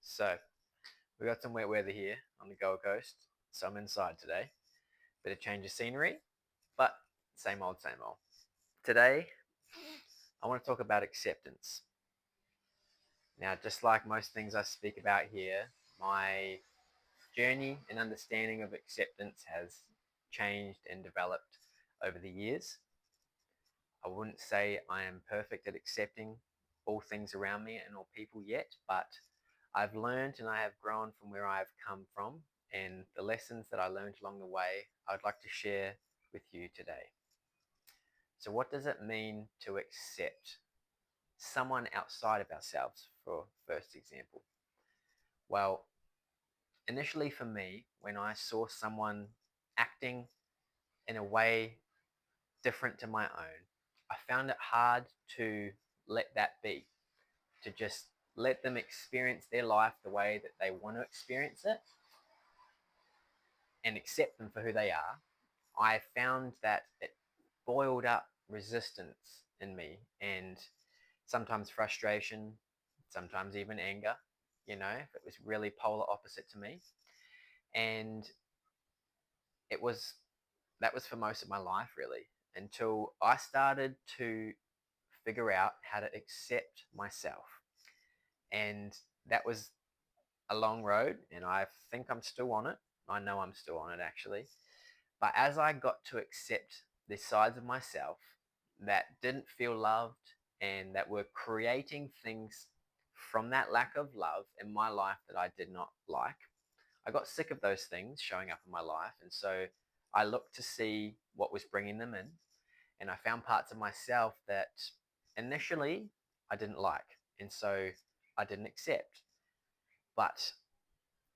So, we got some wet weather here on the Gold Coast, so I'm inside today. Bit of change of scenery, but same old, same old. Today, I want to talk about acceptance. Now, just like most things I speak about here, my journey and understanding of acceptance has changed and developed over the years. I wouldn't say I am perfect at accepting all things around me and all people yet, but I've learned and I have grown from where I've come from, and the lessons that I learned along the way, I'd like to share with you today. So, what does it mean to accept someone outside of ourselves, for first example? Well, initially for me, when I saw someone acting in a way different to my own, I found it hard to let that be, to just let them experience their life the way that they want to experience it and accept them for who they are. I found that it boiled up resistance in me and sometimes frustration, sometimes even anger, if it was really polar opposite to me. And it was that was for most of my life really, until I started to figure out how to accept myself. And that was a long road, and I think I'm still on it. I know I'm still on it actually. But as I got to accept the sides of myself that didn't feel loved and that were creating things from that lack of love in my life that I did not like, I got sick of those things showing up in my life. And so I looked to see what was bringing them in. And I found parts of myself that initially I didn't like. And so I didn't accept. But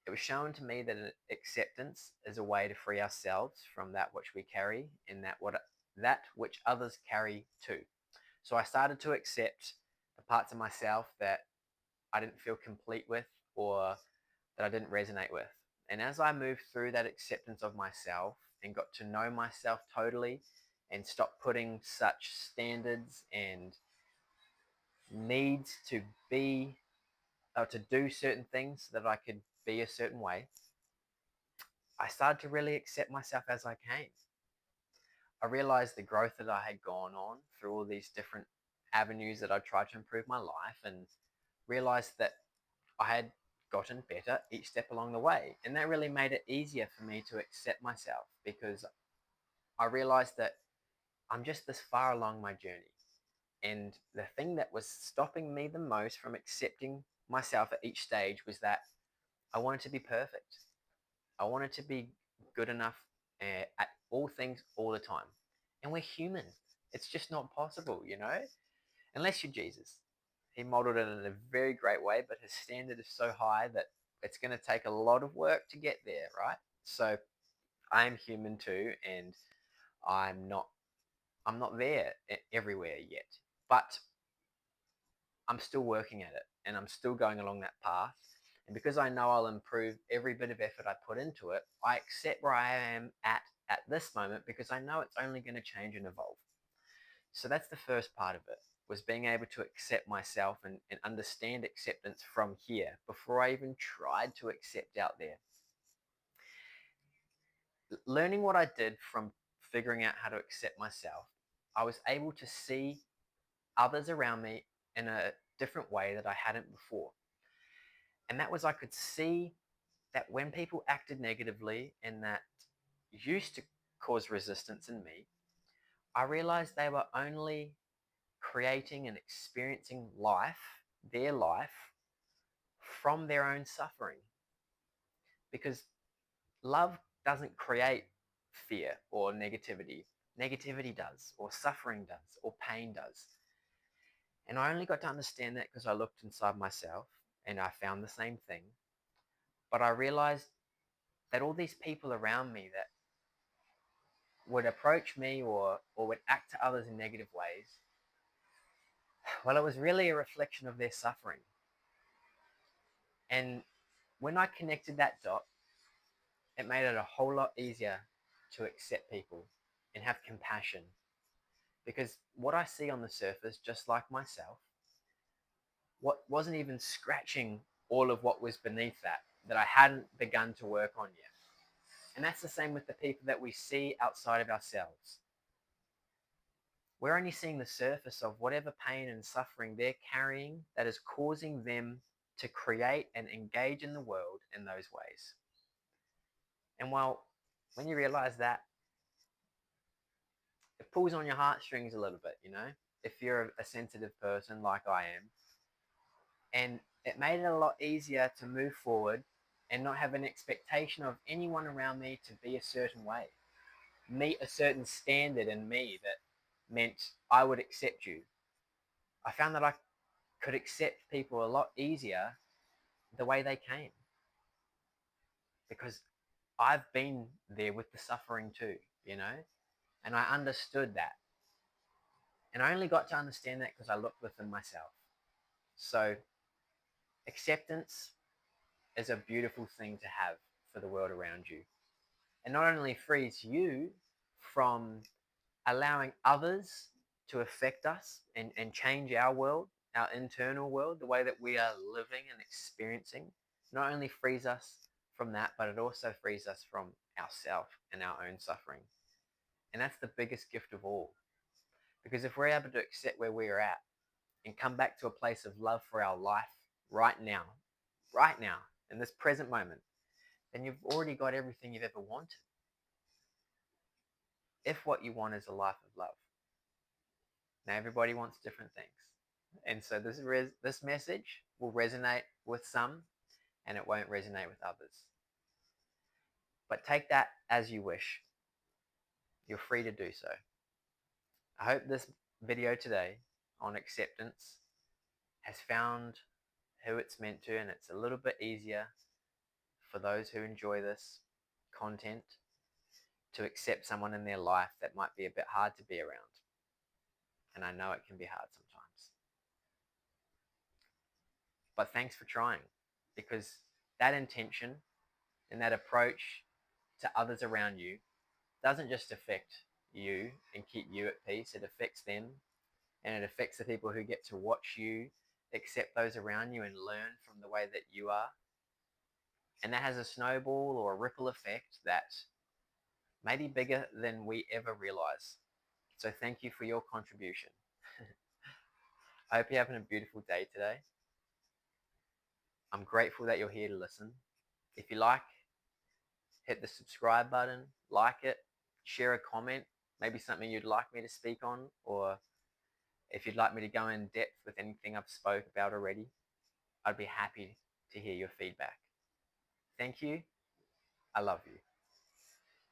it was shown to me that acceptance is a way to free ourselves from that which we carry and that which others carry too. So I started to accept the parts of myself that I didn't feel complete with or that I didn't resonate with. And as I moved through that acceptance of myself and got to know myself totally and stopped putting such standards and needs to be or to do certain things so that I could be a certain way, I started to really accept myself as I came. I realized the growth that I had gone on through all these different avenues that I tried to improve my life, and realized that I had gotten better each step along the way. And that really made it easier for me to accept myself, because I realized that I'm just this far along my journey. And the thing that was stopping me the most from accepting myself at each stage was that I wanted to be perfect. I wanted to be good enough at all things all the time. And we're human. It's just not possible. Unless you're Jesus. He modeled it in a very great way, but his standard is so high that it's going to take a lot of work to get there, right? So I'm human too, and I'm not I'm not there everywhere yet. But I'm still working at it, and I'm still going along that path. And because I know I'll improve every bit of effort I put into it, I accept where I am at this moment, because I know it's only going to change and evolve. So that's the first part of it, was being able to accept myself and understand acceptance from here before I even tried to accept out there. Learning what I did from figuring out how to accept myself, I was able to see others around me in a different way that I hadn't before. And that was, I could see that when people acted negatively and that used to cause resistance in me, I realized they were only creating and experiencing their life, from their own suffering. Because love doesn't create fear or negativity. Negativity does, or suffering does, or pain does. And I only got to understand that because I looked inside myself and I found the same thing. But I realized that all these people around me that would approach me or would act to others in negative ways, well, it was really a reflection of their suffering. And when I connected that dot, it made it a whole lot easier to accept people and have compassion. Because what I see on the surface, just like myself, what wasn't even scratching all of what was beneath that I hadn't begun to work on yet. And that's the same with the people that we see outside of ourselves. We're only seeing the surface of whatever pain and suffering they're carrying that is causing them to create and engage in the world in those ways. And when you realize that, it pulls on your heartstrings a little bit, if you're a sensitive person like I am. And it made it a lot easier to move forward and not have an expectation of anyone around me to be a certain way, meet a certain standard in me that meant I would accept you. I found that I could accept people a lot easier the way they came, because I've been there with the suffering too, and I understood that. And I only got to understand that because I looked within myself. So acceptance is a beautiful thing to have for the world around you. And not only frees you from allowing others to affect us and change our world, our internal world, the way that we are living and experiencing, not only frees us from that, but it also frees us from ourselves and our own suffering. And that's the biggest gift of all. Because if we're able to accept where we are at and come back to a place of love for our life right now, in this present moment, then you've already got everything you've ever wanted. If what you want is a life of love. Now, everybody wants different things. And so this message will resonate with some and it won't resonate with others. But take that as you wish. You're free to do so. I hope this video today on acceptance has found who it's meant to, and it's a little bit easier for those who enjoy this content to accept someone in their life that might be a bit hard to be around. And I know it can be hard sometimes. But thanks for trying, because that intention and that approach to others around you doesn't just affect you and keep you at peace, it affects them, and it affects the people who get to watch you accept those around you and learn from the way that you are. And that has a snowball or a ripple effect that may be bigger than we ever realize. So thank you for your contribution. I hope you're having a beautiful day today. I'm grateful that you're here to listen. If you like, hit the subscribe button, like it, share a comment, maybe something you'd like me to speak on, or if you'd like me to go in depth with anything I've spoke about already, I'd be happy to hear your feedback. Thank you. I love you.